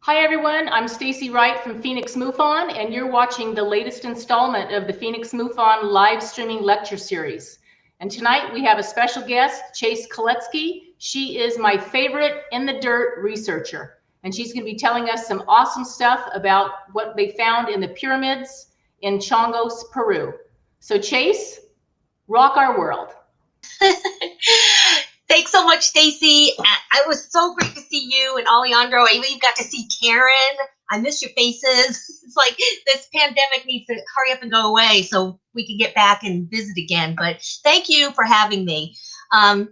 Hi everyone, I'm Stacy Wright from Phoenix MUFON, and you're watching the latest installment of the Phoenix MUFON live streaming lecture series. And tonight we have a special guest, Kloetzke. She is my favorite in the dirt researcher, and she's going to be telling us some awesome stuff about what they found in the pyramids in Chongos, Peru. So Chase, rock our world. Thanks so much, Stacy. It was so great to see you and Alejandro. I even got to see Karen. I miss your faces. It's like this pandemic needs to hurry up and go away so we can get back and visit again. But thank you for having me. I've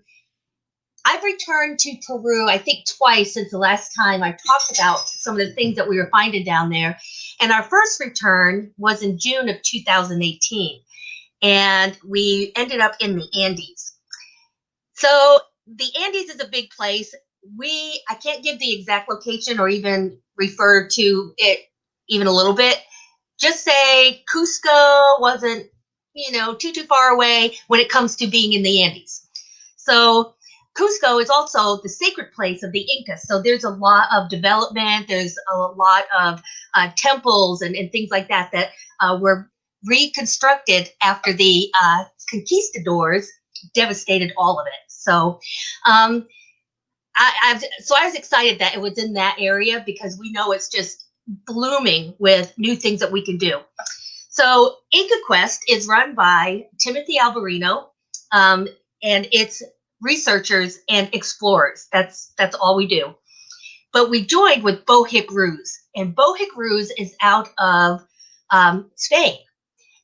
returned to Peru, I think twice since the last time I talked about some of the things that we were finding down there. And our first return was in June of 2018. And we ended up in the Andes. So the Andes is a big place. I can't give the exact location or even refer to it even a little bit. Just say Cusco wasn't, too far away when it comes to being in the Andes. So Cusco is also the sacred place of the Incas. So there's a lot of development. There's a lot of temples and things like that were reconstructed after the conquistadors devastated all of it. So I was excited that it was in that area because we know it's just blooming with new things that we can do. So Inca Quest is run by Timothy Alvarino, and it's researchers and explorers. That's all we do. But we joined with Bohic Ruse, and Bohic Ruse is out of Spain,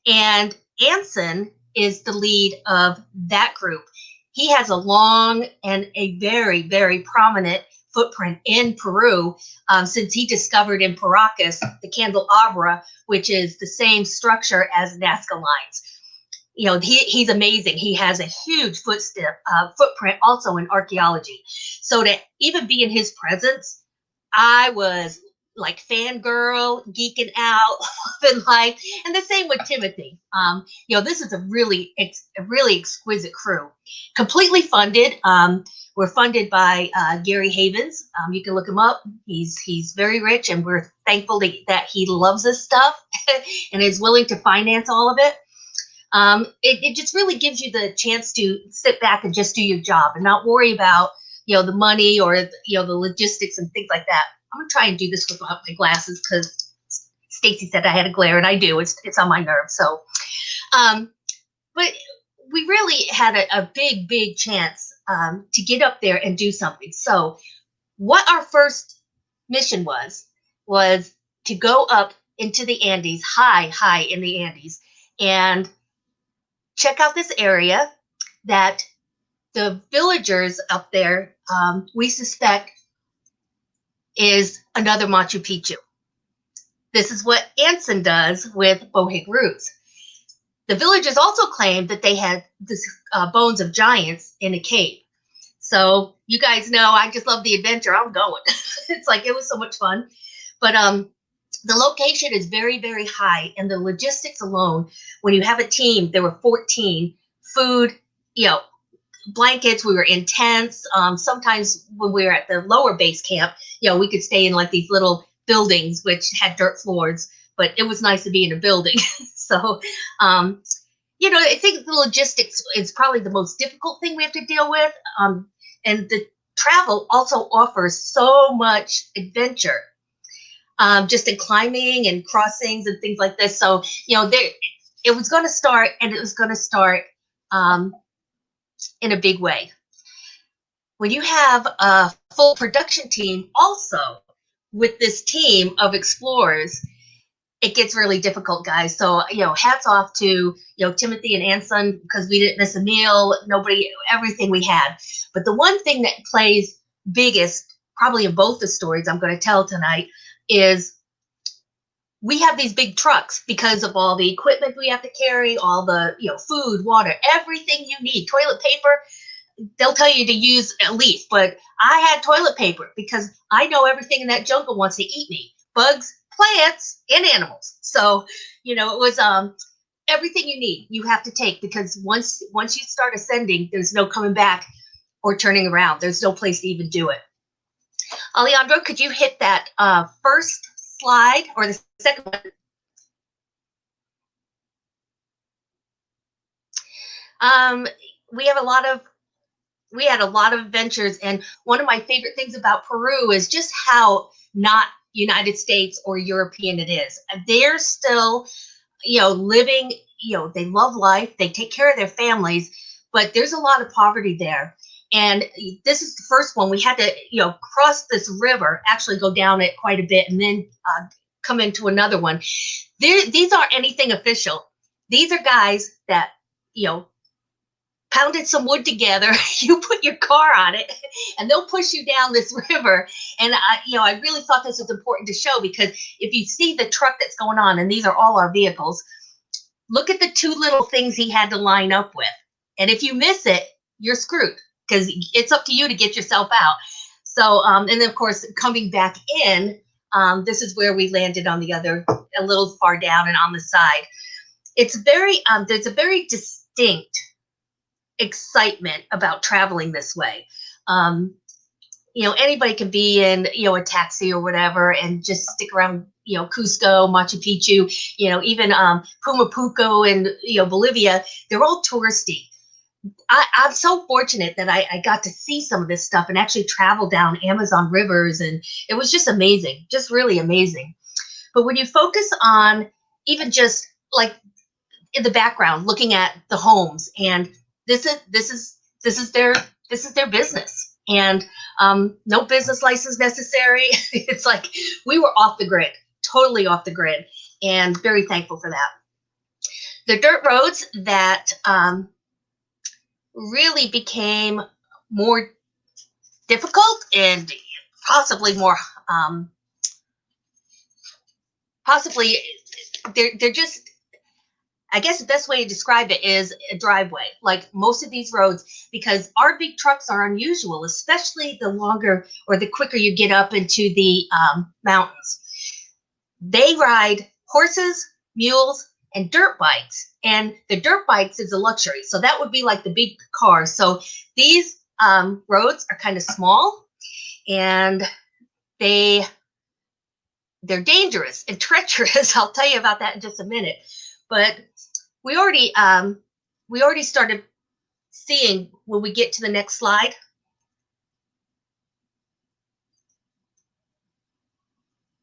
and Anson is the lead of that group. He has a long and a very, very prominent footprint in Peru since he discovered in Paracas the candelabra, which is the same structure as Nazca lines. He's amazing. He has a huge footprint also in archaeology. So to even be in his presence, I was like fangirl, geeking out, loving life, and the same with Timothy. This is a really exquisite crew, completely funded. We're funded by Gary Havens. You can look him up. He's very rich, and we're thankful that he loves this stuff and is willing to finance all of it. It just really gives you the chance to sit back and just do your job and not worry about the money or the logistics and things like that. I'm gonna try and do this without my glasses because Stacy said I had a glare, and I do. It's on my nerves. So, but we really had a big chance to get up there and do something. So, what our first mission was to go up into the Andes, high in the Andes, and check out this area that the villagers up there we suspect is another Machu Picchu. This is what Anson does with Bohic Ruse. The villagers also claimed that they had this bones of giants in a cave. So you guys know I just love the adventure. I'm going. It's like it was so much fun. But the location is very, very high, and the logistics alone, when you have a team, there were 14, food, blankets, we were in tents. Sometimes when we were at the lower base camp, we could stay in like these little buildings which had dirt floors, but it was nice to be in a building. So, I think the logistics is probably the most difficult thing we have to deal with. And the travel also offers so much adventure, just in climbing and crossings and things like this. So, it was going to start, and it was going to start in a big way. When you have a full production team also with this team of explorers, it gets really difficult, guys. So, hats off to, Timothy and Anson, because we didn't miss a meal, everything we had. But the one thing that plays biggest, probably in both the stories I'm going to tell tonight, is we have these big trucks because of all the equipment we have to carry, all the, food, water, everything you need, toilet paper. They'll tell you to use a leaf, but I had toilet paper because I know everything in that jungle wants to eat me. Bugs, plants, and animals. So, it was everything you need, you have to take, because once you start ascending, there's no coming back or turning around. There's no place to even do it. Alejandro, could you hit that first slide or the second one? We had a lot of adventures, and one of my favorite things about Peru is just how not United States or European it is. They're still, living, they love life, they take care of their families, but there's a lot of poverty there. And this is the first one. We had to, cross this river, actually go down it quite a bit, and then come into another one. These aren't anything official. These are guys that, pounded some wood together, you put your car on it, and they'll push you down this river. And I really thought this was important to show, because if you see the truck that's going on, and these are all our vehicles, look at the two little things he had to line up with. And if you miss it, you're screwed, because it's up to you to get yourself out. So, and then of course, coming back in, this is where we landed on the other, a little far down and on the side. It's very, there's a very distinct excitement about traveling this way. Anybody can be in, a taxi or whatever and just stick around, Cusco, Machu Picchu, even Pumapuco and, Bolivia. They're all touristy. I'm so fortunate that I got to see some of this stuff and actually travel down Amazon rivers, and it was just amazing, just really amazing. But when you focus on even just like in the background, looking at the homes, and this is their business, and no business license necessary. It's like we were off the grid, totally off the grid, and very thankful for that. The dirt roads that really became more difficult and possibly more they're just, I guess the best way to describe it is a driveway, like most of these roads, because our big trucks are unusual, especially the longer or the quicker you get up into the mountains. They ride horses, mules, and dirt bikes. And the dirt bikes is a luxury. So that would be like the big cars. So these roads are kind of small, and they're dangerous and treacherous. I'll tell you about that in just a minute. But we already started seeing when we get to the next slide.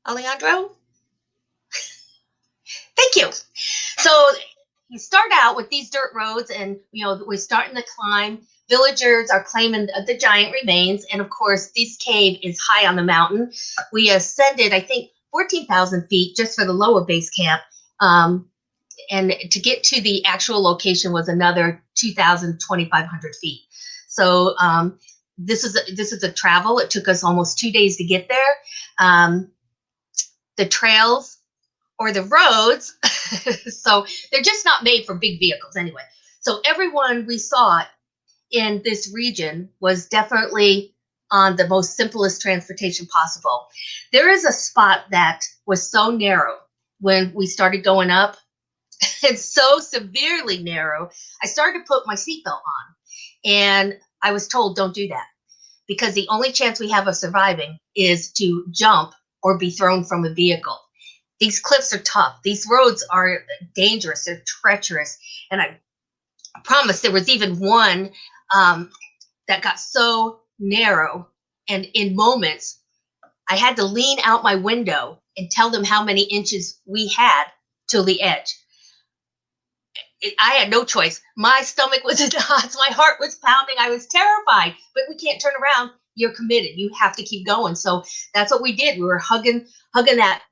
Alejandro? Thank you. So you start out with these dirt roads, and we're starting to climb. Villagers are claiming the giant remains, and of course, this cave is high on the mountain. We ascended, I think, 14,000 feet just for the lower base camp. And to get to the actual location was another 2,500 feet. So this is a travel. It took us almost 2 days to get there. The trails or the roads, so they're just not made for big vehicles anyway. So everyone we saw in this region was definitely on the most simplest transportation possible. There is a spot that was so narrow when we started going up. It's so severely narrow. I started to put my seatbelt on, and I was told, don't do that, because the only chance we have of surviving is to jump or be thrown from a vehicle. These cliffs are tough. These roads are dangerous. They're treacherous. And I promise there was even one that got so narrow, and in moments, I had to lean out my window and tell them how many inches we had till the edge. I had no choice. My stomach was in knots. My heart was pounding. I was terrified, but we can't turn around. You're committed. You have to keep going. So that's what we did. We were hugging that,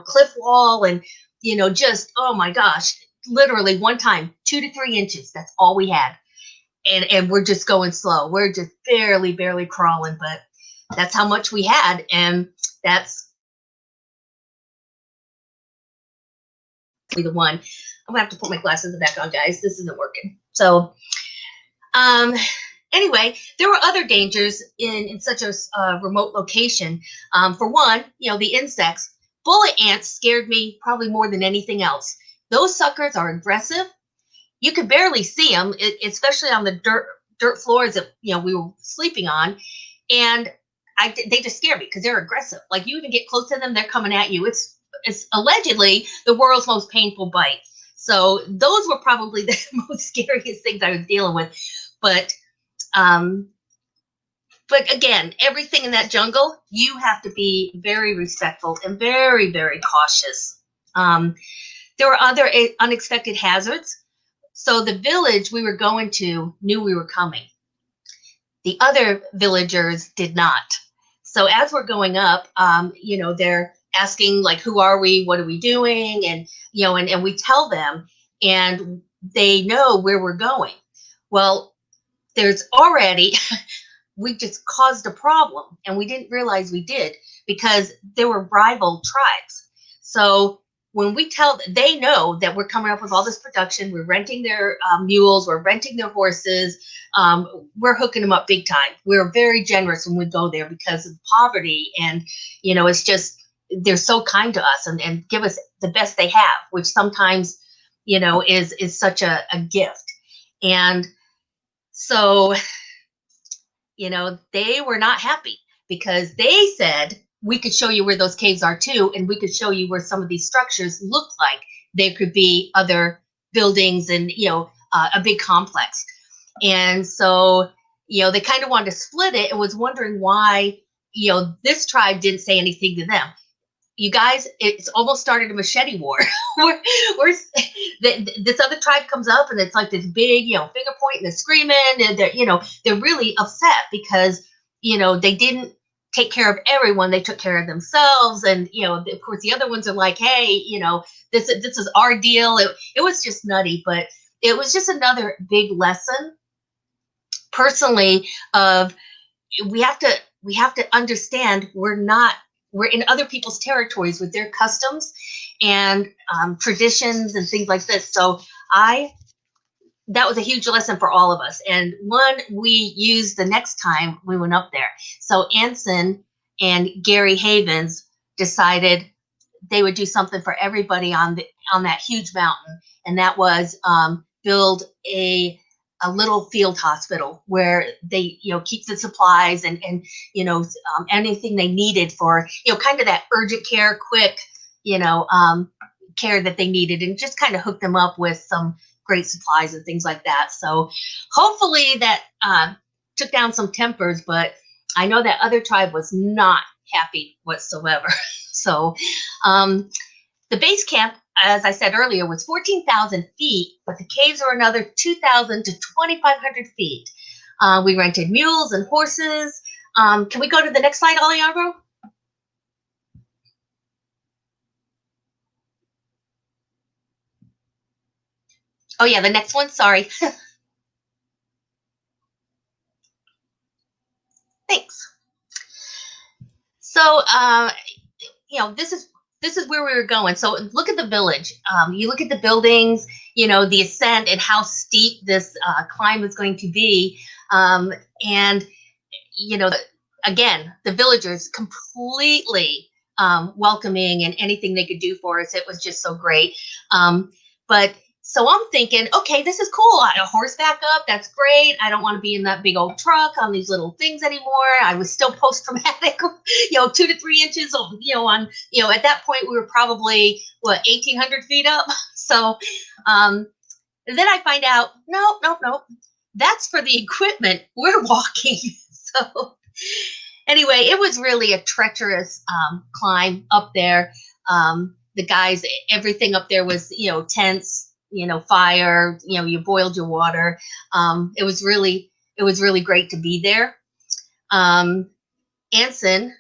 cliff wall, and, just, oh my gosh, literally one time, 2 to 3 inches. That's all we had. And we're just going slow. We're just barely crawling, but that's how much we had. And that's the one. I'm gonna have to put my glasses back on, guys. This isn't working. So anyway, there were other dangers in such a remote location. For one, the insects. Bullet ants scared me probably more than anything else. Those suckers are aggressive. You could barely see them, especially on the dirt floors that we were sleeping on. And they just scare me because they're aggressive. Like you even get close to them, they're coming at you. It's allegedly the world's most painful bite. So those were probably the most scariest things I was dealing with. But again, everything in that jungle, you have to be very respectful and very, very cautious. There were other unexpected hazards. So the village we were going to knew we were coming. The other villagers did not. So as we're going up, they're asking like, who are we? What are we doing? And, and we tell them, and they know where we're going. Well, there's already, we just caused a problem, and we didn't realize we did, because there were rival tribes. So when we tell, they know that we're coming up with all this production, we're renting their mules, we're renting their horses, we're hooking them up big time. We're very generous when we go there because of poverty, and it's just, they're so kind to us and give us the best they have, which sometimes is such a gift. And so they were not happy, because they said we could show you where those caves are too, and we could show you where some of these structures look like there could be other buildings and a big complex. And so they kind of wanted to split it, and was wondering why this tribe didn't say anything to them. You guys, it's almost started a machete war. This other tribe comes up, and it's like this big, finger pointing and screaming, and they're really upset because they didn't take care of everyone. They took care of themselves, and of course the other ones are like, hey, this is our deal. It was just nutty, but it was just another big lesson, personally, of we have to understand we're in other people's territories with their customs and traditions and things like this. So that was a huge lesson for all of us, and one we used the next time we went up there. So Anson and Gary Havens decided they would do something for everybody on that huge mountain, and that was build a little field hospital where they keep the supplies and anything they needed for kind of that urgent care, quick care that they needed, and just kind of hook them up with some great supplies and things like that. So hopefully that took down some tempers, but I know that other tribe was not happy whatsoever. So the base camp, as I said earlier, was 14,000 feet, but the caves are another 2,000 to 2,500 feet. We rented mules and horses. Can we go to the next slide, Alejandro? Oh yeah, the next one, sorry. Thanks. So, this is where we were going. So look at the village. You look at the buildings, the ascent and how steep this climb is going to be. And, again, the villagers completely welcoming, and anything they could do for us. It was just so great. But so I'm thinking, okay, this is cool. A horseback up, that's great. I don't want to be in that big old truck on these little things anymore. I was still post-traumatic, 2 to 3 inches, at that point we were probably, 1,800 feet up. So then I find out, no, that's for the equipment. We're walking. So anyway, it was really a treacherous climb up there. The guys, everything up there was, tents, fire, you boiled your water. It was really great to be there. Anson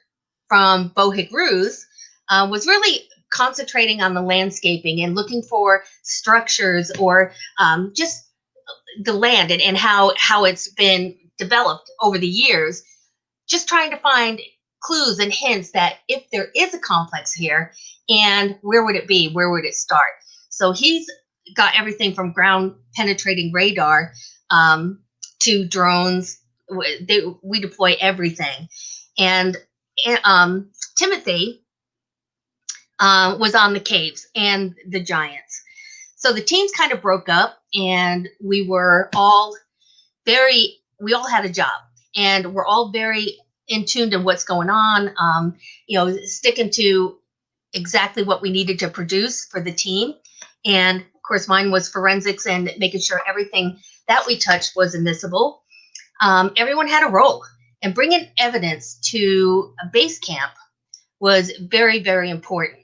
from Bohick Ruse was really concentrating on the landscaping and looking for structures or just the land and how it's been developed over the years, just trying to find clues and hints that if there is a complex here, and where would it be? Where would it start? So he's got everything from ground penetrating radar to drones. We deploy everything. And Timothy was on the caves and the giants. So the teams kind of broke up, and we all had a job, and we're all very in tune to what's going on, sticking to exactly what we needed to produce for the team. And of course, mine was forensics and making sure everything that we touched was admissible. Everyone had a role, and bringing evidence to a base camp was very, very important.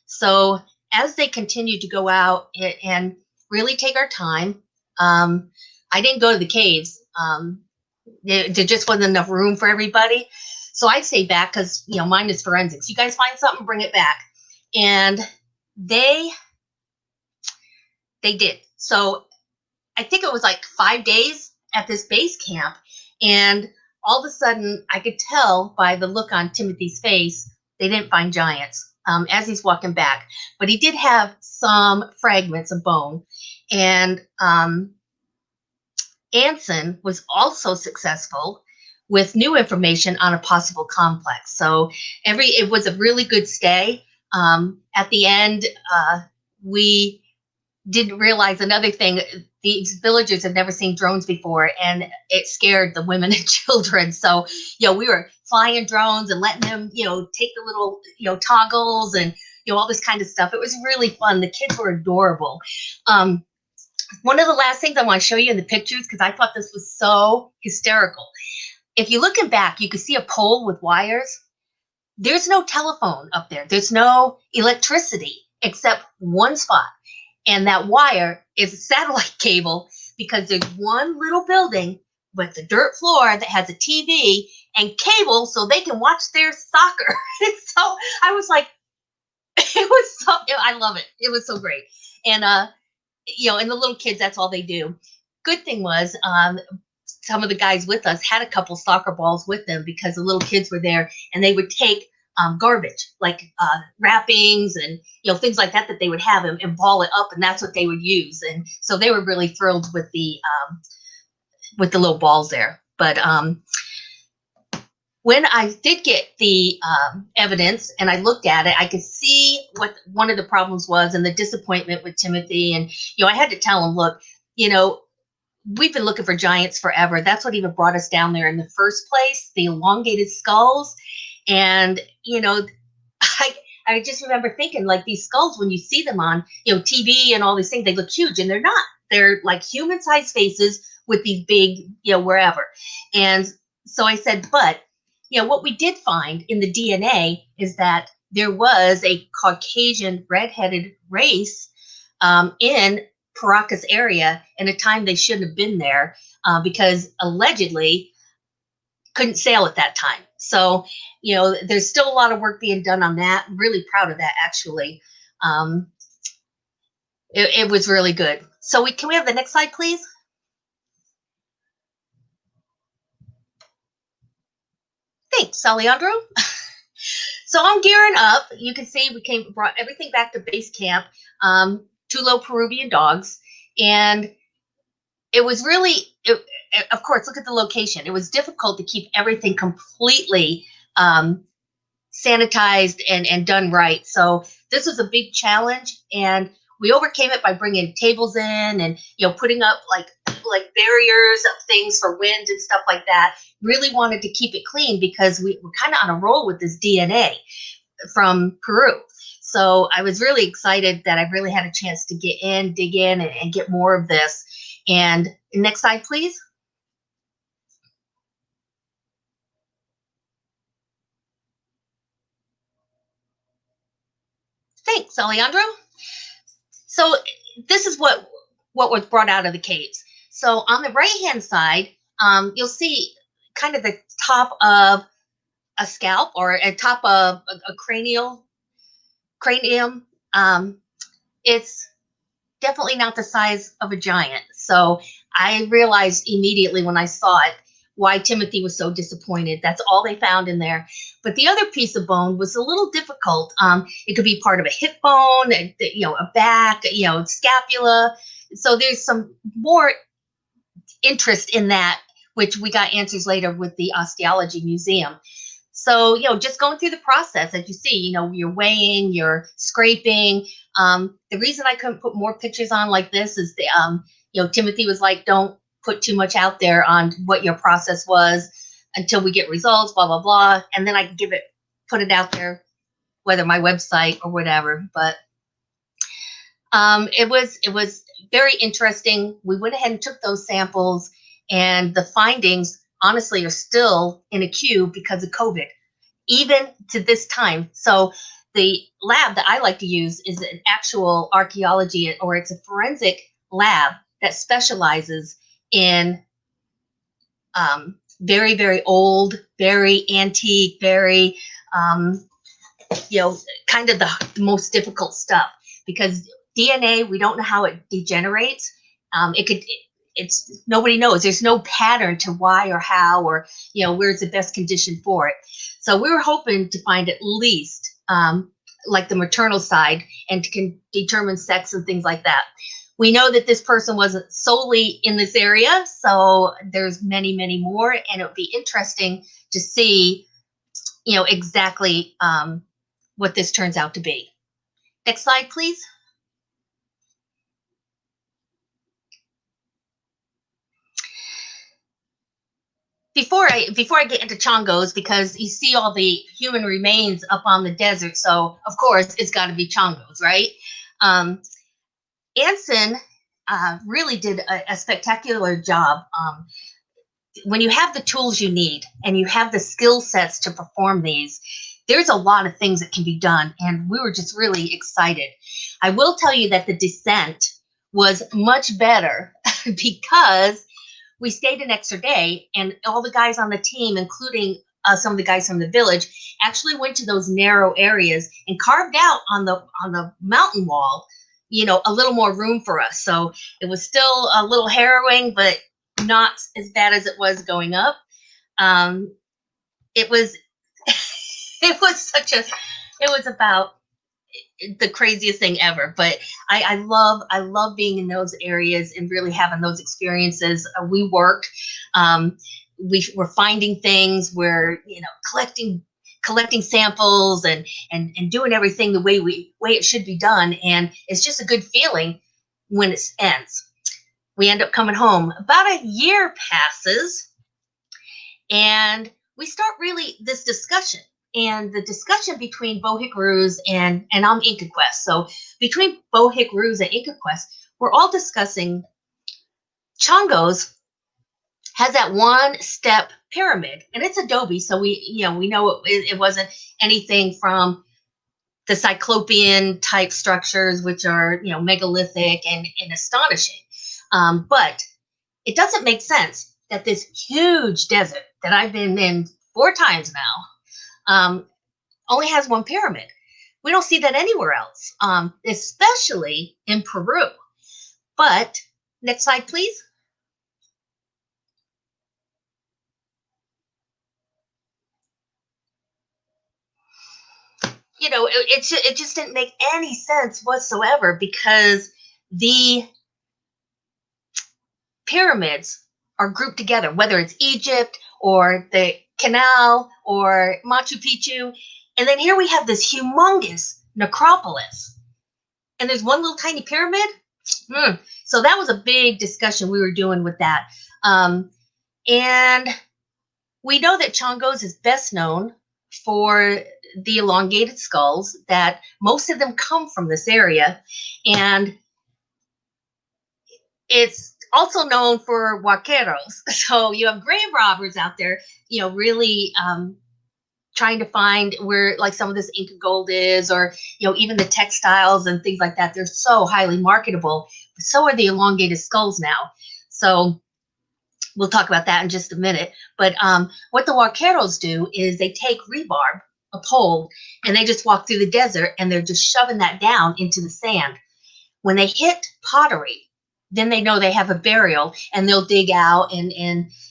So as they continued to go out and really take our time, I didn't go to the caves. There just wasn't enough room for everybody. So I stayed back because, mine is forensics. You guys find something, bring it back. And they did. So I think it was like 5 days at this base camp. And all of a sudden, I could tell by the look on Timothy's face, they didn't find giants as he's walking back. But he did have some fragments of bone. And Anson was also successful with new information on a possible complex. So it was a really good stay. At the end, we didn't realize another thing. These villagers had never seen drones before, and it scared the women and children. So, we were flying drones and letting them, take the little, toggles and, all this kind of stuff. It was really fun. The kids were adorable. One of the last things I want to show you in the pictures, because I thought this was so hysterical. If you're looking back, you can see a pole with wires. There's no telephone up there. There's no electricity except one spot. And that wire is a satellite cable, because there's one little building with a dirt floor that has a TV and cable so they can watch their soccer. So I was like, I love it. It was so great. And, and the little kids, that's all they do. Good thing was, some of the guys with us had a couple soccer balls with them, because the little kids were there, and they would take garbage, like wrappings and things like that they would have and ball it up, and that's what they would use. And so they were really thrilled with the little balls there. But when I did get the evidence and I looked at it, I could see what one of the problems was and the disappointment with Timothy. And I had to tell him, look, we've been looking for giants forever. That's what even brought us down there in the first place, the elongated skulls. And, I just remember thinking, like, these skulls, when you see them on, TV and all these things, they look huge, and they're not. They're like human-sized faces with these big, wherever. And so I said, but, what we did find in the DNA is that there was a Caucasian redheaded race in Paracas area in a time they shouldn't have been there, because allegedly couldn't sail at that time. So, there's still a lot of work being done on that. I'm really proud of that, actually. It was really good. So can we have the next slide, please? Thanks, Alejandro. So I'm gearing up. You can see we brought everything back to base camp. 2 low Peruvian dogs. And it was really, of course, look at the location. It was difficult to keep everything completely sanitized and done right. So this was a big challenge, and we overcame it by bringing tables in and putting up like barriers of things for wind and stuff like that. Really wanted to keep it clean, because we were kind of on a roll with this DNA from Peru. So I was really excited that I really had a chance to dig in and get more of this. And next slide, please. Thanks, Alejandro. So this is what was brought out of the caves. So on the right-hand side, you'll see kind of the top of a scalp, or a top of a cranium. It's definitely not the size of a giant. So I realized immediately when I saw it why Timothy was so disappointed. That's all they found in there. But the other piece of bone was a little difficult. It could be part of a hip bone, a back, scapula. So there's some more interest in that, which we got answers later with the Osteology Museum. So, just going through the process, as you see, you're weighing, you're scraping. The reason I couldn't put more pictures on like this is Timothy was like, don't put too much out there on what your process was. until we get results, blah, blah, blah. And then I can put it out there, whether my website or whatever. But it was very interesting. We went ahead and took those samples, and the findings honestly are still in a queue because of COVID, even to this time. So the lab that I like to use is an actual archaeology, or it's a forensic lab that specializes in very, very old, very antique, very, kind of the most difficult stuff, because DNA, we don't know how it degenerates. Nobody knows. There's no pattern to why or how, or, where's the best condition for it. So we were hoping to find at least like the maternal side, and can determine sex and things like that. We know that this person wasn't solely in this area, so there's many, many more, and it would be interesting to see, exactly what this turns out to be. Next slide, please. Before I get into Chongos, because you see all the human remains up on the desert, so of course it's got to be Chongos, right? Anson really did a spectacular job. When you have the tools you need and you have the skill sets to perform these, there's a lot of things that can be done, and we were just really excited. I will tell you that the descent was much better because we stayed an extra day, and all the guys on the team, including some of the guys from the village, actually went to those narrow areas and carved out on the mountain wall, a little more room for us. So it was still a little harrowing, but not as bad as it was going up. It was it was about the craziest thing ever. But I love being in those areas and really having those experiences. We work, we're finding things, we're collecting samples and doing everything the way it should be done, and it's just a good feeling when it ends. We end up coming home. About a year passes, and we start really this discussion. And the discussion between Bohic Ruse and I'm Inca Quest. So between Bohic Ruse and Inca Quest, we're all discussing Chongos has that one-step pyramid, and it's adobe. So we know it wasn't anything from the Cyclopean type structures, which are megalithic and astonishing. But it doesn't make sense that this huge desert that I've been in 4 times now only has one pyramid. We don't see that anywhere else, especially in Peru. But next slide, please. It just didn't make any sense whatsoever, because the pyramids are grouped together, whether it's Egypt or the Canal or Machu Picchu. And then here we have this humongous necropolis, and there's one little tiny pyramid. So that was a big discussion we were doing with that. And we know that Chongos is best known for the elongated skulls, that most of them come from this area. And it's also known for huaqueros. So you have grave robbers out there, really trying to find where like some of this Inca gold is, or, even the textiles and things like that. They're so highly marketable. So are the elongated skulls now. So we'll talk about that in just a minute. But what the huaqueros do is they take rebarb, a pole, and they just walk through the desert, and they're just shoving that down into the sand. When they hit pottery, then they know they have a burial, and they'll dig out, and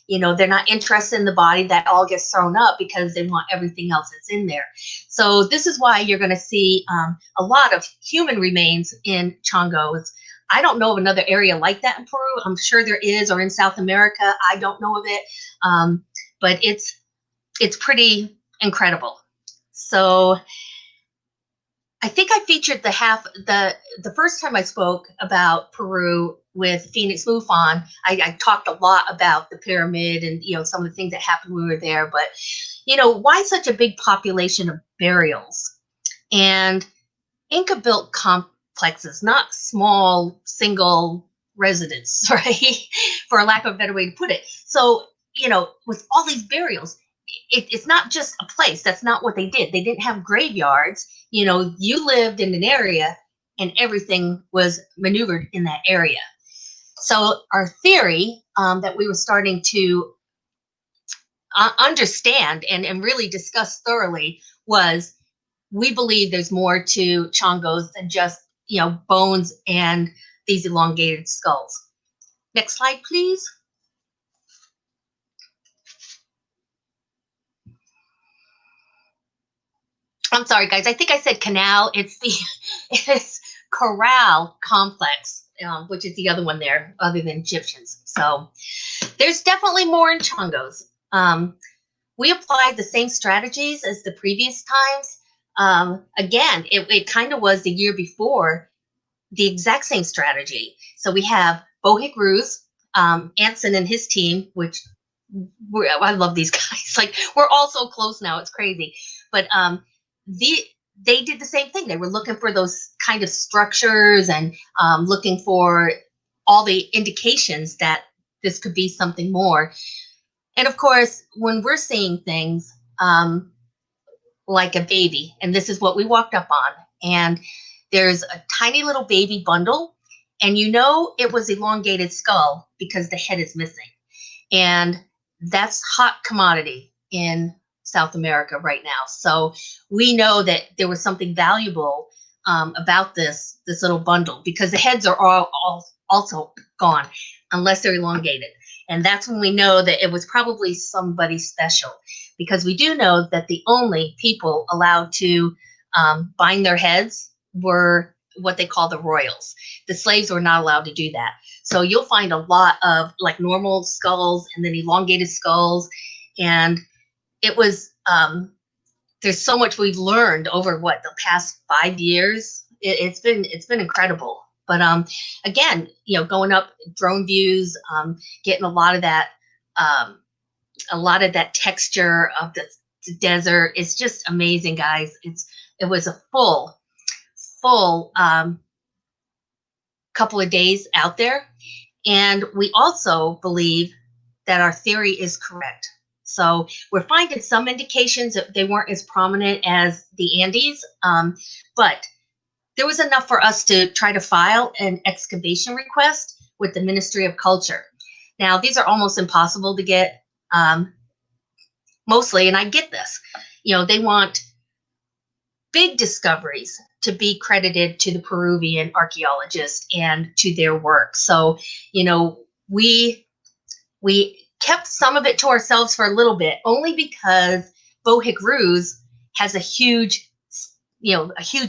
they're not interested in the body. That all gets thrown up because they want everything else that's in there. So this is why you're going to see a lot of human remains in Chongos. I don't know of another area like that in Peru. I'm sure there is, or in South America. I don't know of it, but it's pretty incredible. So I think I featured the first time I spoke about Peru with Phoenix MUFON. I talked a lot about the pyramid and some of the things that happened when we were there. But why such a big population of burials? And Inca built complexes, not small single residents, right? For a lack of a better way to put it. So with all these burials, it's not just a place. That's not what they did. They didn't have graveyards. You lived in an area and everything was maneuvered in that area. So our theory that we were starting to understand and really discuss thoroughly was, we believe there's more to Chongos than just, bones and these elongated skulls. Next slide, please. I'm sorry, guys. I think I said canal. It's corral complex, which is the other one there, other than Egyptians. So there's definitely more in Chongos. We applied the same strategies as the previous times. Again, it kind of was the year before, the exact same strategy. So we have Bohig Ruse, Anson and his team, which I love these guys. Like, we're all so close now. It's crazy. But they did the same thing. They were looking for those kind of structures and looking for all the indications that this could be something more. And of course, when we're seeing things like a baby, and this is what we walked up on, and there's a tiny little baby bundle, and it was elongated skull because the head is missing. And that's hot commodity in South America right now. So we know that there was something valuable about this little bundle, because the heads are all also gone unless they're elongated. And that's when we know that it was probably somebody special, because we do know that the only people allowed to bind their heads were what they call the royals. The slaves were not allowed to do that. So you'll find a lot of like normal skulls and then elongated skulls. And it was, there's so much we've learned over the past 5 years. It's been incredible. But again, going up drone views, getting a lot of that texture of the desert. It's just amazing, guys. It was a full couple of days out there. And we also believe that our theory is correct. So we're finding some indications that they weren't as prominent as the Andes, but there was enough for us to try to file an excavation request with the Ministry of Culture. Now, these are almost impossible to get, mostly, and I get this. They want big discoveries to be credited to the Peruvian archaeologists and to their work. So, we kept some of it to ourselves for a little bit, only because Bohig Ruse has a huge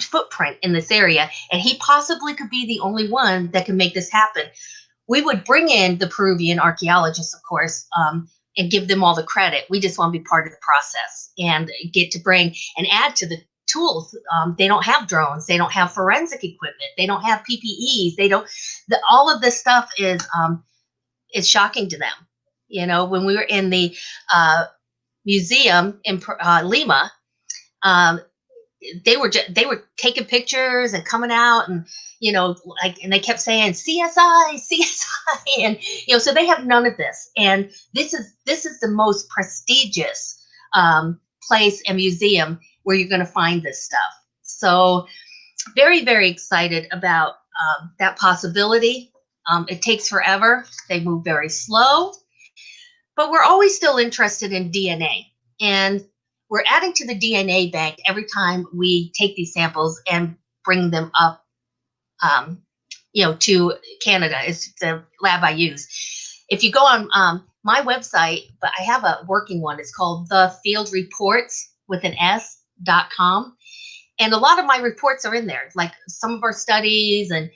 footprint in this area, and he possibly could be the only one that can make this happen. We would bring in the Peruvian archaeologists, of course, and give them all the credit. We just want to be part of the process and get to bring and add to the tools. They don't have drones. They don't have forensic equipment. They don't have PPEs. All of this stuff is shocking to them. When we were in the museum in Lima, they were taking pictures and coming out, and and they kept saying CSI, and so they have none of this. And this is the most prestigious place and museum where you're going to find this stuff. So very, very excited about that possibility. It takes forever. They move very slow, but we're always still interested in DNA, and we're adding to the DNA bank every time we take these samples and bring them up, to Canada. It's the lab I use. If you go on my website, but I have a working one. It's called thefieldreports.com. And a lot of my reports are in there, like some of our studies, and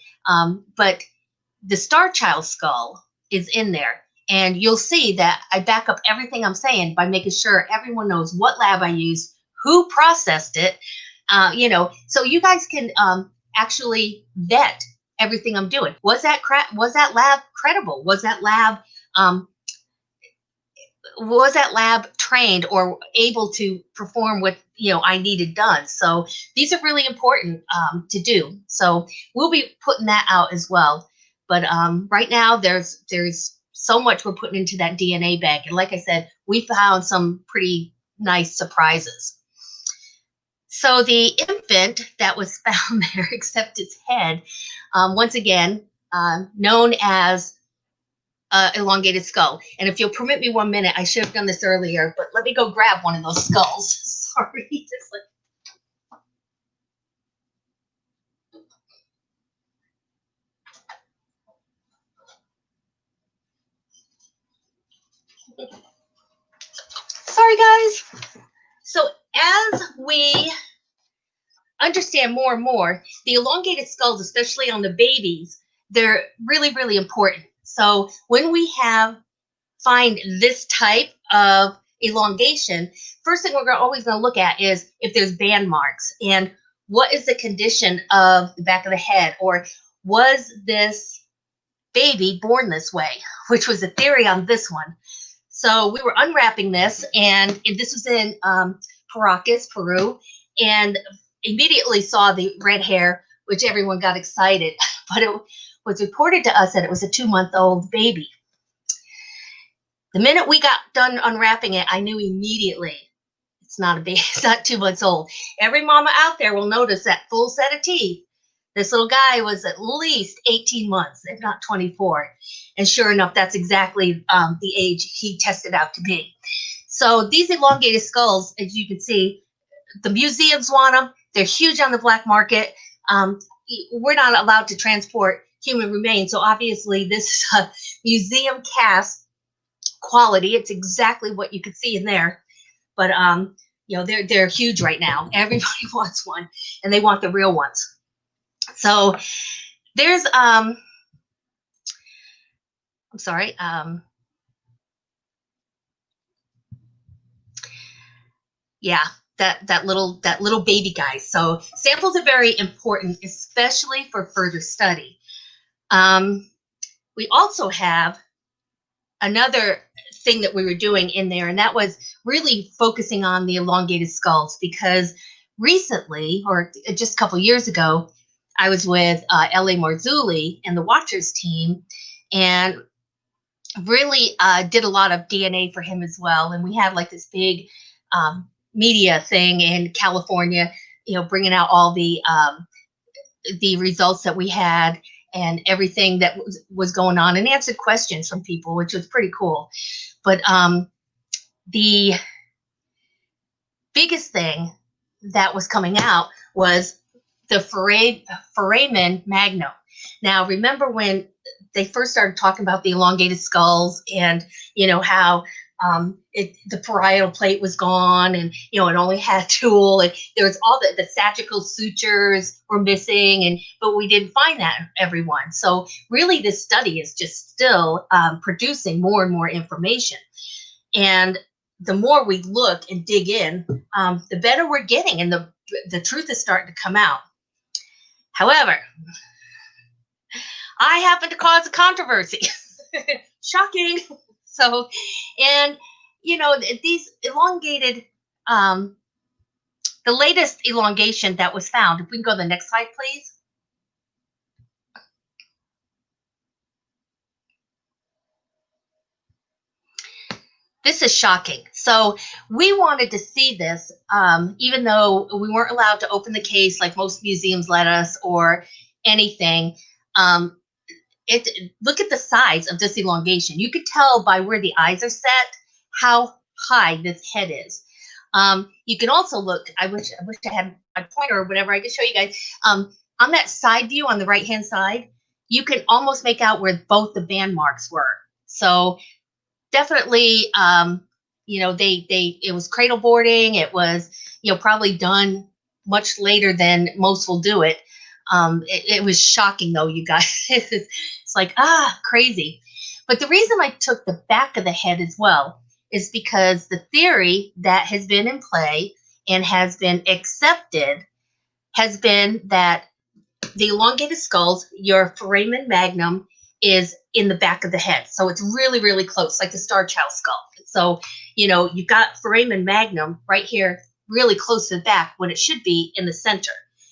but the Star Child skull is in there. And you'll see that I back up everything I'm saying by making sure everyone knows what lab I used, who processed it, You know, so you guys can actually vet everything I'm doing. Was that lab credible? Um, was that lab trained or able to perform what, you know, I needed done? So these are really important to do. So we'll be putting that out as well. But right now there's so much we're putting into that DNA bank, and like I said, we found some pretty nice surprises. So the infant that was found there, except its head, once again, known as elongated skull. And if you'll permit me 1 minute, I should have done this earlier, but let me go grab one of those skulls. Sorry. Sorry, guys. So as we understand more and more, the elongated skulls, especially on the babies, they're really, really important. So when we find this type of elongation, first thing we're always going to look at is if there's band marks and what is the condition of the back of the head, or was this baby born this way, which was a theory on this one. So we were unwrapping this, and this was in Caracas, Peru, and immediately saw the red hair, which everyone got excited. But it was reported to us that it was a 2-month-old baby. The minute we got done unwrapping it, I knew immediately it's not a baby. It's not 2 months old. Every mama out there will notice that full set of teeth. This little guy was at least 18 months, if not 24. And sure enough, that's exactly the age he tested out to be. So these elongated skulls, as you can see, the museums want them. They're huge on the black market. We're not allowed to transport human remains. So obviously this is a museum cast quality. It's exactly what you could see in there. But you know, they're huge right now. Everybody wants one, and they want the real ones. So there's I'm sorry. Yeah, that little baby guy. So samples are very important, especially for further study. We also have another thing that we were doing in there, and that was really focusing on the elongated skulls, because recently, or just a couple years ago, I was with L.A. Marzulli and the Watchers team, and really did a lot of DNA for him as well. And we had like this big media thing in California, you know, bringing out all the results that we had and everything that was going on, and answered questions from people, which was pretty cool. But the biggest thing that was coming out was the foramen magnum. Now, remember when they first started talking about the elongated skulls, and you know how the parietal plate was gone, and you know it only had tool, and there was all the sagittal sutures were missing, but we didn't find that in everyone. So really, this study is just still producing more and more information, and the more we look and dig in, the better we're getting, and the truth is starting to come out. However, I happen to cause a controversy. Shocking. So, and you know, these elongated, the latest elongation that was found, if we can go to the next slide, please. This is shocking. So we wanted to see this, even though we weren't allowed to open the case like most museums let us or anything. Look at the size of this elongation. You could tell by where the eyes are set how high this head is. You can also look, I wish I had my pointer or whatever, I could show you guys. On that side view on the right-hand side, you can almost make out where both the band marks were. So definitely, you know, it was cradle boarding. It was, you know, probably done much later than most will do it. It was shocking though, you guys. It's like, crazy. But the reason I took the back of the head as well is because the theory that has been in play and has been accepted has been that the elongated skulls, your foramen magnum is in the back of the head. So it's really, really close, like the Star Child skull. So, you know, you've got foramen magnum right here, really close to the back, when it should be in the center.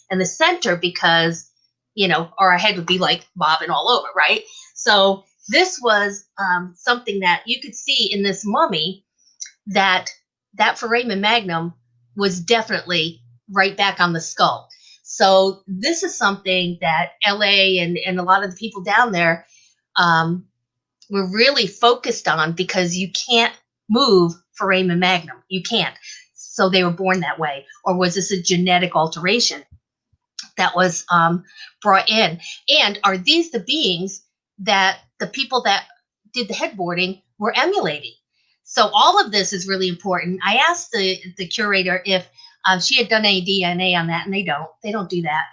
And the center, because, you know, or our head would be like bobbing all over, right? So this was something that you could see in this mummy, that foramen magnum was definitely right back on the skull. So this is something that LA and a lot of the people down there were really focused on, because you can't move foramen magnum. You can't. So they were born that way. Or was this a genetic alteration that was brought in? And are these the beings that the people that did the headboarding were emulating? So all of this is really important. I asked the curator if she had done any DNA on that, and they don't do that.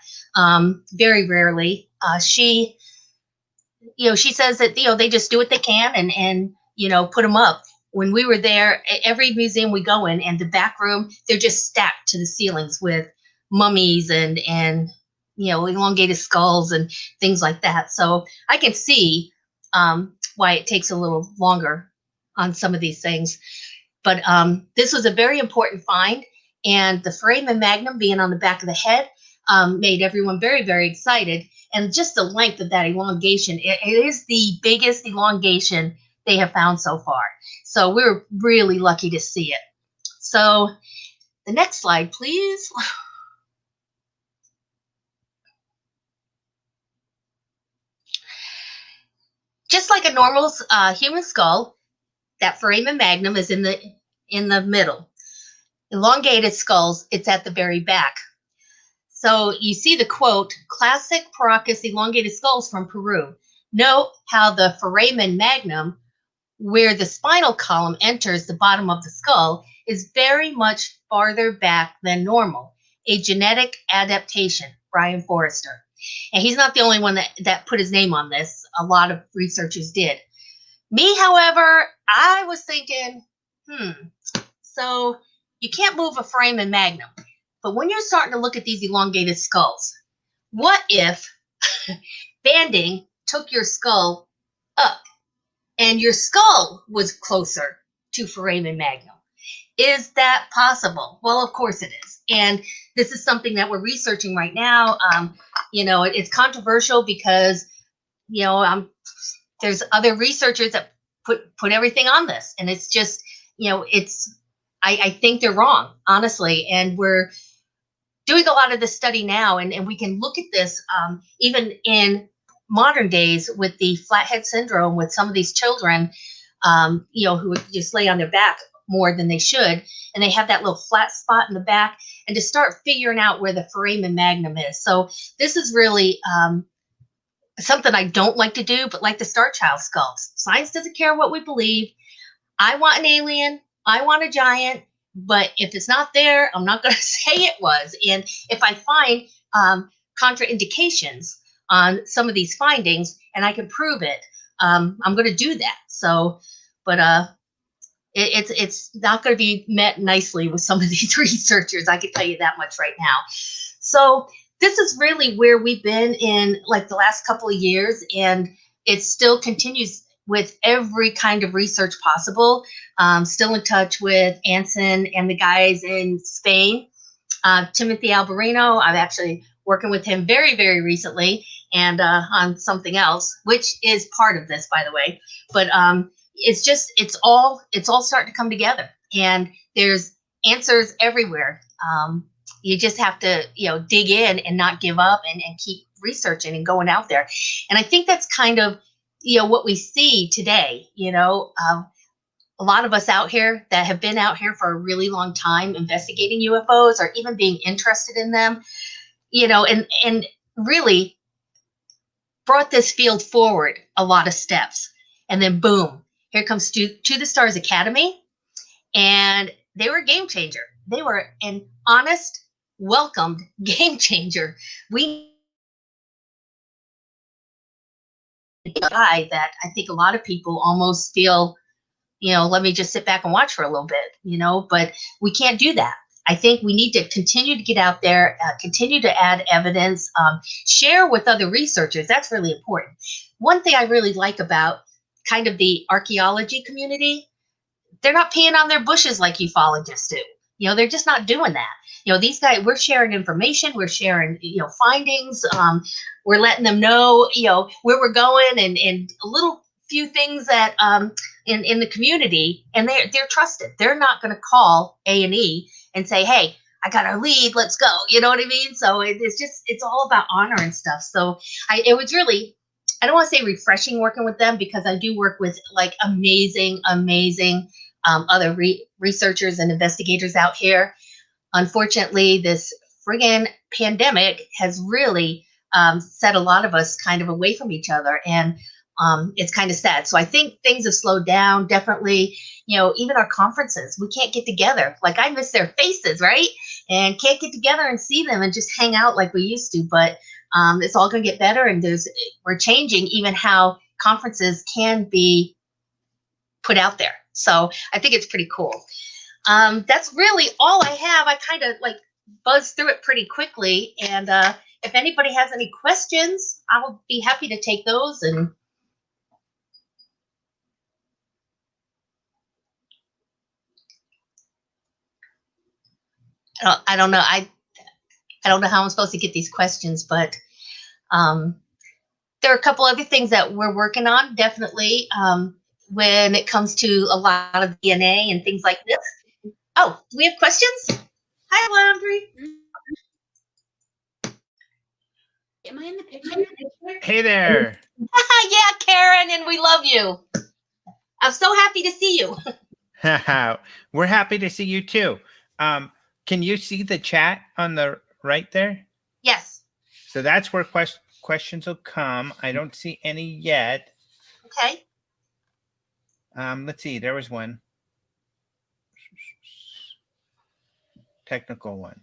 Very rarely. She says that, they just do what they can and put them up. When we were there, every museum we go in, and the back room, they're just stacked to the ceilings with mummies and elongated skulls and things like that. So I can see why it takes a little longer on some of these things. But this was a very important find, and the foramen magnum being on the back of the head made everyone very, very excited. And just the length of that elongation, it is the biggest elongation they have found so far. So we're really lucky to see it. So the next slide, please. Just like a normal human skull, that foramen magnum is in the middle. Elongated skulls, it's at the very back. So you see the quote, "Classic Paracas elongated skulls from Peru. Note how the foramen magnum, where the spinal column enters the bottom of the skull, is very much farther back than normal. A genetic adaptation." Brian Forrester. And he's not the only one that put his name on this. A lot of researchers did. Me, however, I was thinking, so you can't move a foramen magnum. But when you're starting to look at these elongated skulls, what if banding took your skull up and your skull was closer to foramen magnum? Is that possible? Well, of course it is. And this is something that we're researching right now. It's controversial because, there's other researchers that put everything on this. And it's just, I think they're wrong, honestly. And we're doing a lot of this study now. And we can look at this even in modern days with the flathead syndrome with some of these children, who would just lay on their back more than they should. And they have that little flat spot in the back, and to start figuring out where the foramen magnum is. So this is really something I don't like to do, but like the Star Child skulls, science doesn't care what we believe. I want an alien. I want a giant. But if it's not there, I'm not going to say it was. And if I find contraindications on some of these findings and I can prove it, I'm going to do that. So, but it's not going to be met nicely with some of these researchers. I can tell you that much right now. So this is really where we've been in like the last couple of years, and it still continues with every kind of research possible. Still in touch with Anson and the guys in Spain. Timothy Alberino, I'm actually working with him very, very recently, and on something else, which is part of this, by the way. But it's all starting to come together, and there's answers everywhere. You just have to, dig in and not give up and keep researching and going out there. And I think that's kind of, what we see today. A lot of us out here that have been out here for a really long time investigating UFOs or even being interested in them, and really brought this field forward a lot of steps. And then boom, here comes To the Stars Academy, and they were a game changer. They were an honest, welcomed game changer. We guy that I think a lot of people almost feel, let me just sit back and watch for a little bit, but we can't do that. I think we need to continue to get out there, continue to add evidence, share with other researchers. That's really important. One thing I really like about kind of the archaeology community, they're not peeing on their bushes like ufologists do. They're just not doing that. These guys, we're sharing information, we're sharing, findings, we're letting them know, where we're going and a little few things that in the community, and they're trusted. They're not going to call A&E and say, hey, I got our lead, let's go. You know what I mean? So it's all about honor and stuff. So it was really, I don't want to say refreshing working with them, because I do work with like amazing other researchers and investigators out here. Unfortunately, this friggin' pandemic has really set a lot of us kind of away from each other, and it's kind of sad. So I think things have slowed down, definitely. Even our conferences, we can't get together. Like, I miss their faces, right? And can't get together and see them and just hang out like we used to. But it's all going to get better, and we're changing even how conferences can be put out there. So I think it's pretty cool. That's really all I have. I kind of like buzzed through it pretty quickly. And if anybody has any questions, I will be happy to take those. And I don't know. I don't know how I'm supposed to get these questions, but there are a couple other things that we're working on, definitely, when it comes to a lot of DNA and things like this. Oh, do we have questions? Hi, Laundry. Am I in the picture? Hey there. Yeah, Karen, and we love you. I'm so happy to see you. We're happy to see you too. Can you see the chat on the right there? Yes. So that's where questions will come. I don't see any yet. Okay. Let's see. There was one. Technical one.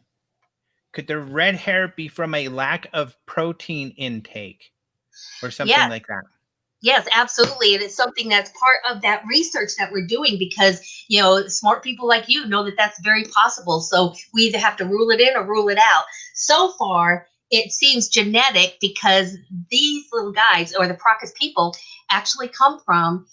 Could the red hair be from a lack of protein intake or something like that? Yes, absolutely. And it's something that's part of that research that we're doing, because, smart people like you know that that's very possible. So we either have to rule it in or rule it out. So far, it seems genetic, because these little guys, or the Procus people, actually come from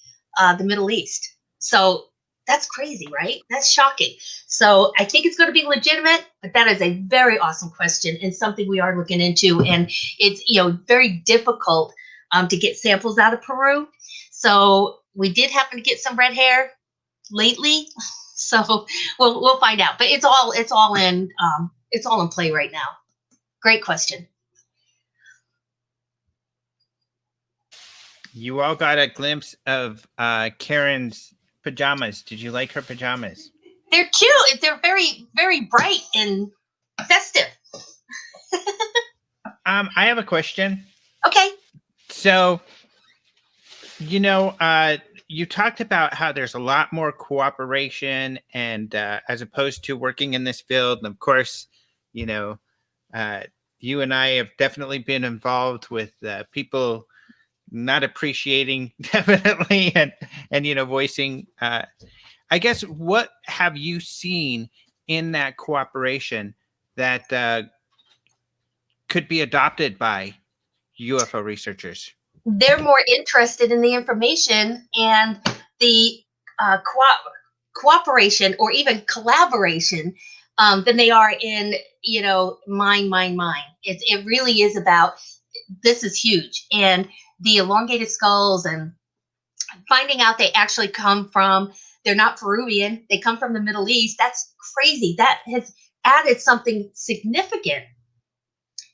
the Middle East. So that's crazy, right? That's shocking. So I think it's going to be legitimate, but that is a very awesome question and something we are looking into. And it's, very difficult to get samples out of Peru. So we did happen to get some red hair lately. So we'll find out. But it's all in play right now. Great question. You all got a glimpse of Karen's pajamas. Did you like her pajamas? They're cute. They're very, very bright and festive. I have a question. Okay. So, you talked about how there's a lot more cooperation, and as opposed to working in this field. And of course, you and I have definitely been involved with people not appreciating, definitely, and voicing. I guess, what have you seen in that cooperation that could be adopted by UFO researchers? They're more interested in the information and the cooperation or even collaboration than they are in, mine. It really is about, this is huge. And the elongated skulls, and finding out they actually come from, they're not Peruvian, they come from the Middle East. That's crazy. That has added something significant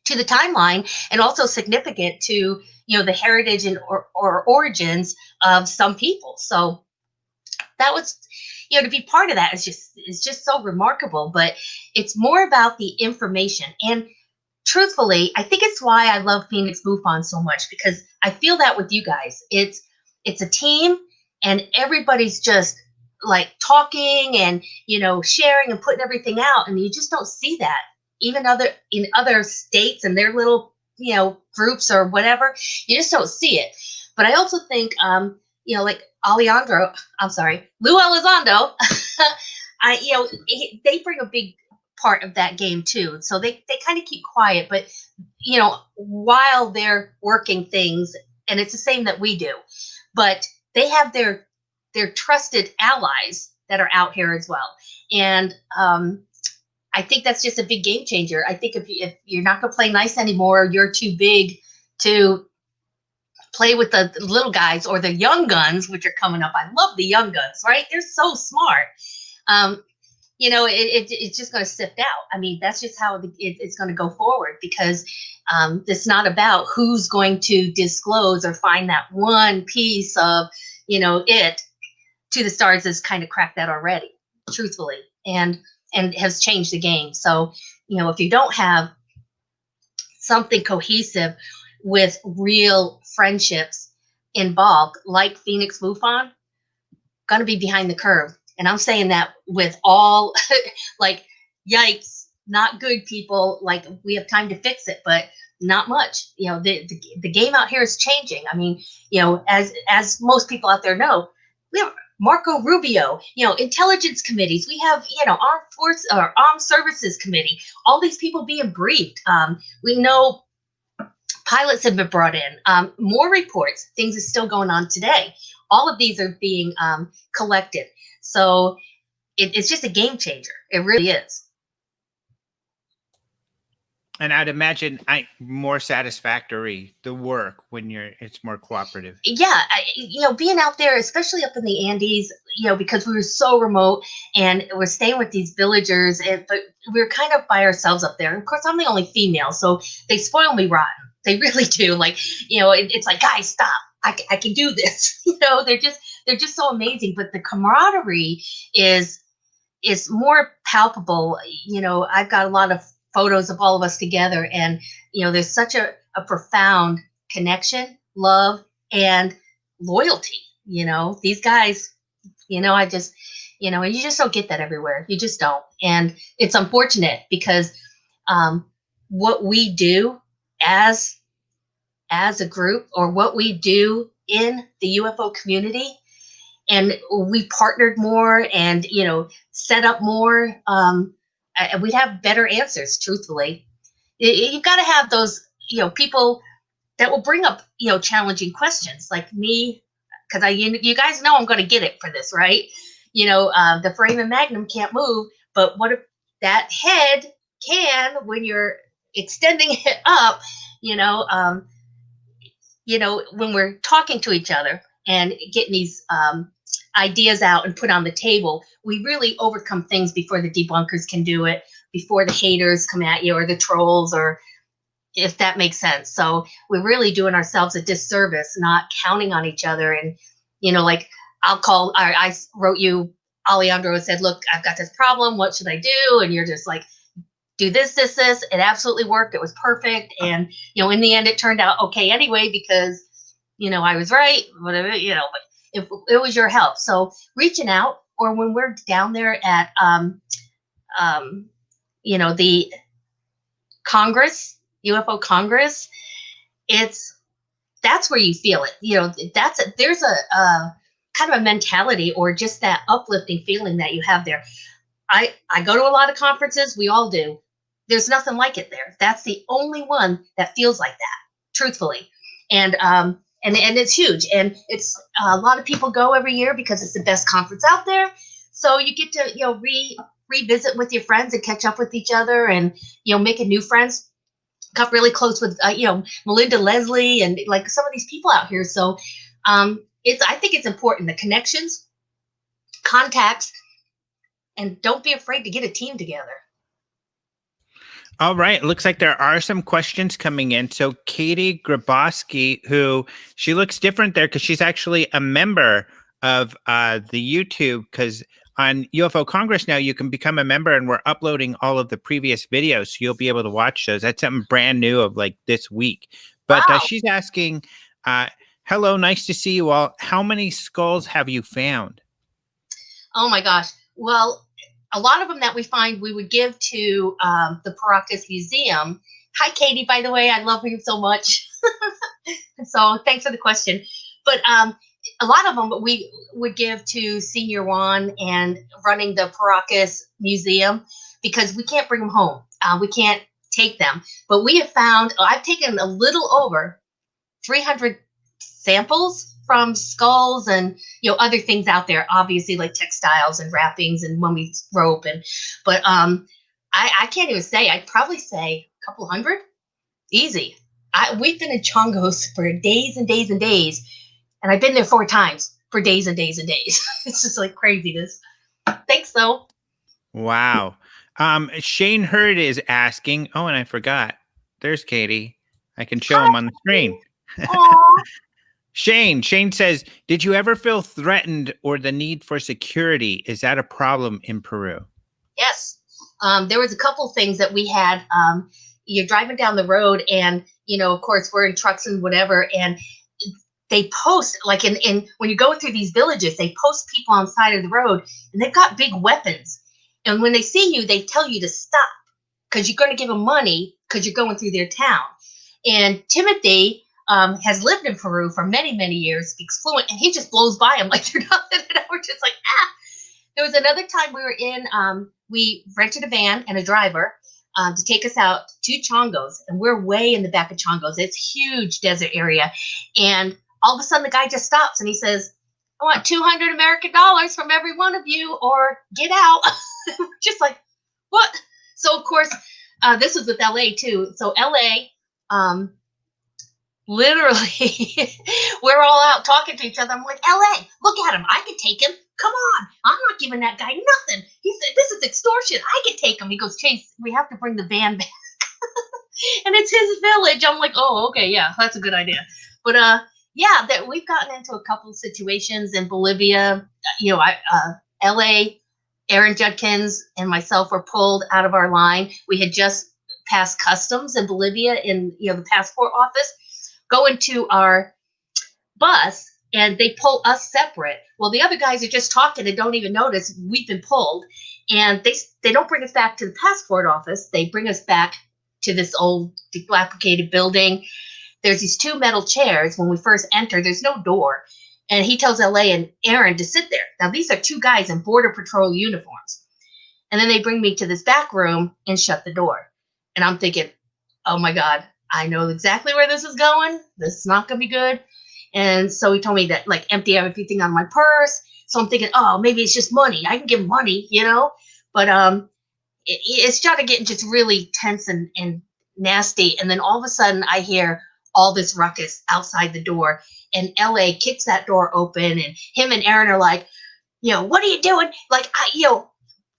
to the timeline, and also significant to, the heritage and or origins of some people. So that was, to be part of that is just so remarkable. But it's more about the information. And truthfully, I think it's why I love Phoenix MUFON so much, because I feel that with you guys. It's a team, and everybody's just like talking and, sharing and putting everything out. And you just don't see that even in other states and their little, groups or whatever. You just don't see it. But I also think, like Lou Elizondo, they bring a big part of that game too. So they kind of keep quiet, but you know, while they're working things, and it's the same that we do, but they have their trusted allies that are out here as well. And I think that's just a big game changer. I think if you're not going to play nice anymore, you're too big to play with the little guys or the young guns, which are coming up. I love the young guns, right? They're so smart. You know, it's just going to sift out. I mean, that's just how it's going to go forward, because it's not about who's going to disclose or find that one piece of, you know, it. To the Stars has kind of cracked that already, truthfully, and has changed the game. So, you know, if you don't have something cohesive with real friendships involved, like Phoenix MUFON, going to be behind the curve. And I'm saying that with all, like, yikes, not good people. Like, we have time to fix it, but not much. You know, the game out here is changing. I mean, you know, as most people out there know, we have Marco Rubio, you know, intelligence committees. We have, you know, armed services committee. All these people being briefed. We know pilots have been brought in. More reports. Things are still going on today. All of these are being collected. So it's just a game changer. It really is. And I'd imagine more satisfactory the work when it's more cooperative. Yeah, you know, being out there, especially up in the Andes, you know, because we were so remote and we're staying with these villagers, but we were kind of by ourselves up there. And of course, I'm the only female, so they spoil me rotten. They really do. Like, you know, it's like, guys, stop. I can do this. You know, they're just so amazing. But the camaraderie is more palpable. You know, I've got a lot of photos of all of us together, and you know, there's such a profound connection, love, and loyalty. You know, these guys, you know, you just don't get that everywhere. You just don't. And it's unfortunate, because what we do as a group, or what we do in the UFO community, and we partnered more and, you know, set up more, we'd have better answers, truthfully. You've got to have those, you know, people that will bring up, you know, challenging questions, like me, because you guys know I'm going to get it for this, right? You know, the Foramen Magnum can't move, but what if that head can, when you're extending it up, you know, when we're talking to each other and getting these ideas out and put on the table, we really overcome things before the debunkers can do it, before the haters come at you, or the trolls, or if that makes sense. So we're really doing ourselves a disservice, not counting on each other. And, you know, like, I wrote you, Alejandro, and said, look, I've got this problem. What should I do? And you're just like, do this, this, this. It absolutely worked. It was perfect. And, you know, in the end, it turned out okay anyway, because, you know, I was right, whatever, you know, but it was your help. So reaching out, or when we're down there at, you know, the Congress, UFO Congress, that's where you feel it. You know, there's a kind of a mentality, or just that uplifting feeling that you have there. I go to a lot of conferences. We all do. There's nothing like it there. That's the only one that feels like that, truthfully. And it's huge. And it's a lot of people go every year because it's the best conference out there. So you get to, you know, revisit with your friends and catch up with each other, and, you know, making new friends. Got really close with, you know, Melinda Leslie and like some of these people out here. So I think it's important, the connections, contacts, and don't be afraid to get a team together. All right. Looks like there are some questions coming in. So Katie Grabowski, who she looks different there because she's actually a member of the YouTube, because on UFO Congress now you can become a member, and we're uploading all of the previous videos, so you'll be able to watch those. That's something brand new of like this week. But Wow. She's asking, hello, nice to see you all. How many skulls have you found? Oh my gosh. Well, a lot of them that we find, we would give to the Paracas Museum. Hi, Katie, by the way. I love you so much. So thanks for the question. But a lot of them we would give to Senior Juan and running the Paracas Museum. because we can't bring them home. We can't take them. But we have found, I've taken a little over 300 samples from skulls and other things out there, obviously like textiles and wrappings and mummy rope, but I can't even say. I'd probably say a couple hundred, easy. We've been in Chongos for days and days and days, and I've been there 4 times for days and days and days. It's just like craziness. Thanks, though. Wow. Shane Hurd is asking. Oh, and I forgot. There's Katie. I can show him on the screen. Shane says, did you ever feel threatened or the need for security? Is that a problem in Peru? Yes. There was a couple things that we had. You're driving down the road and, of course, we're in trucks and whatever. And they post, like in when you're going through these villages, they post people on the side of the road and they've got big weapons. And when they see you, they tell you to stop because you're going to give them money because you're going through their town. And Timothy has lived in Peru for many, many years, speaks fluent, and he just blows by them like they're nothing. And we're just like, ah. There was another time we were in, we rented a van and a driver to take us out to Chongos, and we're way in the back of Chongos. It's a huge desert area. And all of a sudden the guy just stops and he says, I want $200 American from every one of you or get out. Just like, what? So of course, this was with LA too. So LA, literally, we're all out talking to each other. I'm like, LA, look at him. I can take him. Come on. I'm not giving that guy nothing. He said, this is extortion. I can take him. He goes, Chase, we have to bring the van back. And it's his village. I'm like, oh, okay. Yeah, that's a good idea. But yeah, that we've gotten into a couple of situations in Bolivia. LA, Aaron Judkins and myself were pulled out of our line. We had just passed customs in Bolivia in the passport office, go into our bus, and they pull us separate. Well, the other guys are just talking and don't even notice we've been pulled. And they don't bring us back to the passport office. They bring us back to this old dilapidated building. There's these 2 metal chairs. When we first enter, there's no door. And he tells LA and Aaron to sit there. Now, these are 2 guys in Border Patrol uniforms. And then they bring me to this back room and shut the door. And I'm thinking, oh my God, I know exactly where this is going. This is not going to be good. And so he told me that, like, empty everything on my purse. So I'm thinking, oh, maybe it's just money. I can give money, But it started getting just really tense and nasty. And then all of a sudden I hear all this ruckus outside the door. And LA kicks that door open. And him and Aaron are like, what are you doing? Like,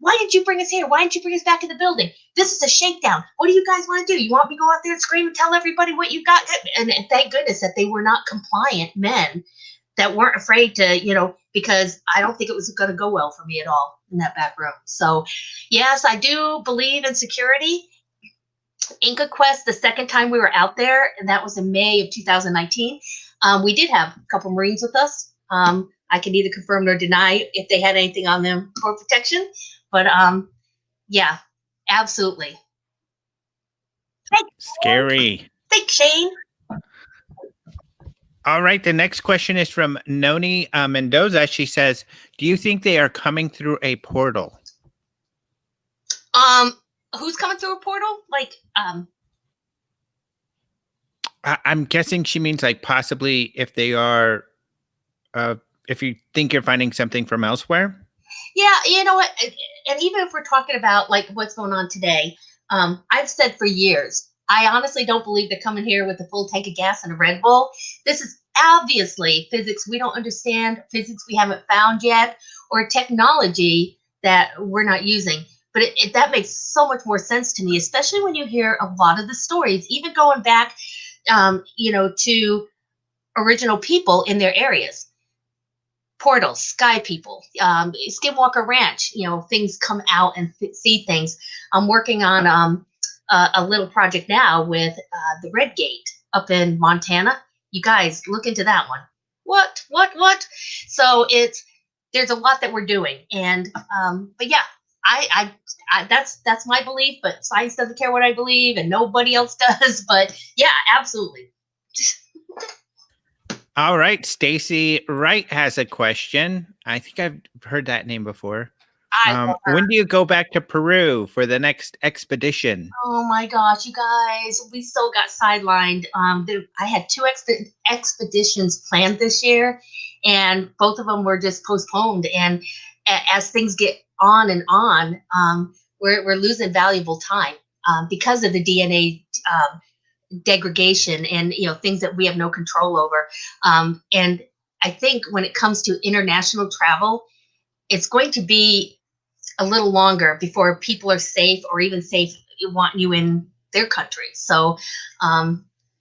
why did you bring us here? Why didn't you bring us back in the building? This is a shakedown. What do you guys want to do? You want me to go out there and scream and tell everybody what you got? And thank goodness that they were not compliant men that weren't afraid to, because I don't think it was going to go well for me at all in that back room. So, yes, I do believe in security. Inca Quest, the second time we were out there, and that was in May of 2019, we did have a couple Marines with us. I can neither confirm nor deny if they had anything on them for protection. But yeah, absolutely. Scary. Thanks, Shane. All right. The next question is from Noni Mendoza. She says, do you think they are coming through a portal? Who's coming through a portal? Like, I'm guessing she means like possibly if they are, if you think you're finding something from elsewhere. Yeah, you know what? And even if we're talking about like what's going on today, I've said for years, I honestly don't believe they're coming here with a full tank of gas and a Red Bull. This is obviously physics we don't understand, physics we haven't found yet, or technology that we're not using. But that makes so much more sense to me, especially when you hear a lot of the stories, even going back, to original people in their areas. Portals, sky people, Skinwalker Ranch, things come out and see things. I'm working on a little project now with the Red Gate up in Montana. You guys look into that one. What? So there's a lot that we're doing. And, but yeah, I that's my belief, but science doesn't care what I believe and nobody else does. But yeah, absolutely. All right. Stacy Wright has a question. I think I've heard that name before. I love her. When do you go back to Peru for the next expedition? Oh my gosh, you guys, we so got sidelined. I had two expeditions planned this year, and both of them were just postponed. And as things get on and on, we're losing valuable time because of the DNA degradation and things that we have no control over. And I think when it comes to international travel, it's going to be a little longer before people are safe or even safe want you in their country. So I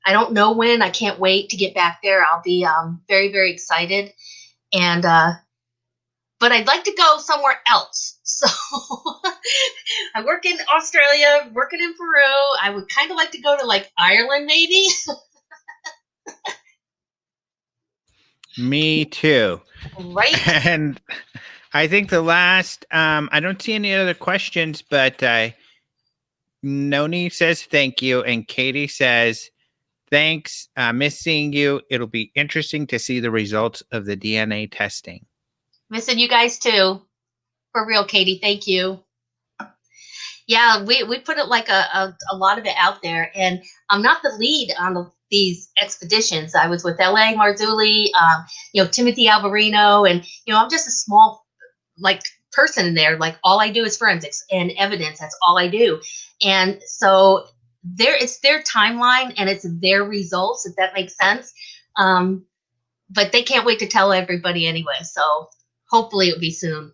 don't know when. I can't wait to get back there. I'll be very, very excited. And but I'd like to go somewhere else. So I work in Australia, working in Peru. I would kind of like to go to like Ireland, maybe. Me too. Right. And I think the last, I don't see any other questions, but Noni says thank you, and Katie says thanks. Miss seeing you. It'll be interesting to see the results of the DNA testing. Missing you guys too. For real, Katie. Thank you. Yeah, we put it like a lot of it out there, and I'm not the lead on these expeditions. I was with L.A. Marzulli, Timothy Alvarino, and I'm just a small person in there. Like all I do is forensics and evidence. That's all I do, and so it's their timeline and it's their results. If that makes sense, but they can't wait to tell everybody anyway. So hopefully it'll be soon.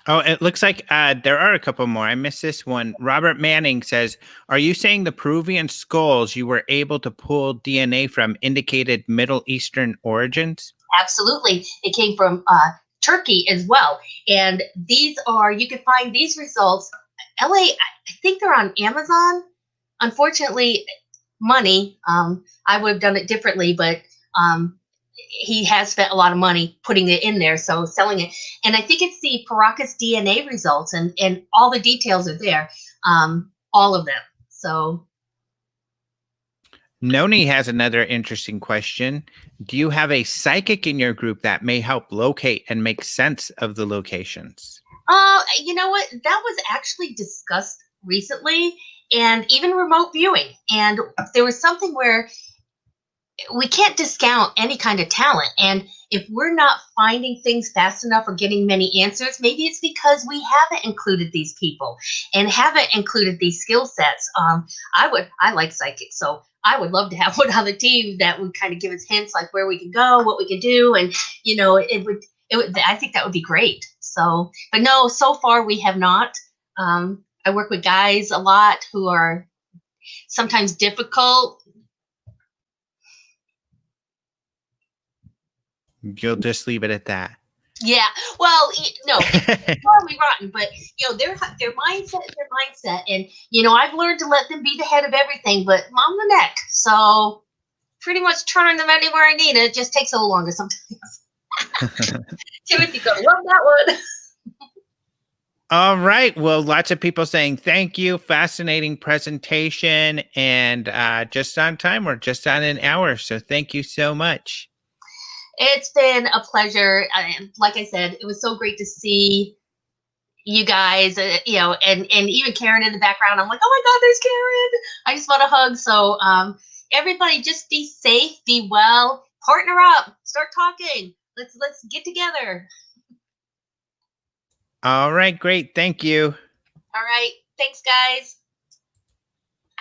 Oh, it looks like there are a couple more. I missed this one. Robert Manning says, are you saying the Peruvian skulls you were able to pull DNA from indicated Middle Eastern origins? Absolutely. It came from Turkey as well. And you can find these results. LA, I think they're on Amazon. Unfortunately, money, I would have done it differently, but he has spent a lot of money putting it in there, so selling it. And I think it's the Paracas DNA results, and all the details are there, all of them. So Noni has another interesting question. Do you have a psychic in your group that may help locate and make sense of the locations? You know what? That was actually discussed recently, and even remote viewing. And there was something where we can't discount any kind of talent. And if we're not finding things fast enough or getting many answers, maybe it's because we haven't included these people and haven't included these skill sets. I like psychics, so I would love to have one on the team that would kind of give us hints like where we can go, what we can do. And, it would, I think that would be great. So, but no, so far we have not. I work with guys a lot who are sometimes difficult. You'll just leave it at that. Yeah. Well, no, probably rotten, but their mindset is their mindset, and I've learned to let them be the head of everything, but I'm the neck, so pretty much turning them anywhere I need it. It just takes a little longer sometimes. Timothy's gonna love that one. All right. Well, lots of people saying thank you. Fascinating presentation, and just on time. We're just on an hour, so thank you so much. It's been a pleasure. Like I said, it was so great to see you guys, and even Karen in the background. I'm like, oh my God, there's Karen. I just want a hug. So everybody just be safe, be well, partner up, start talking. Let's get together. All right, great. Thank you. All right. Thanks, guys.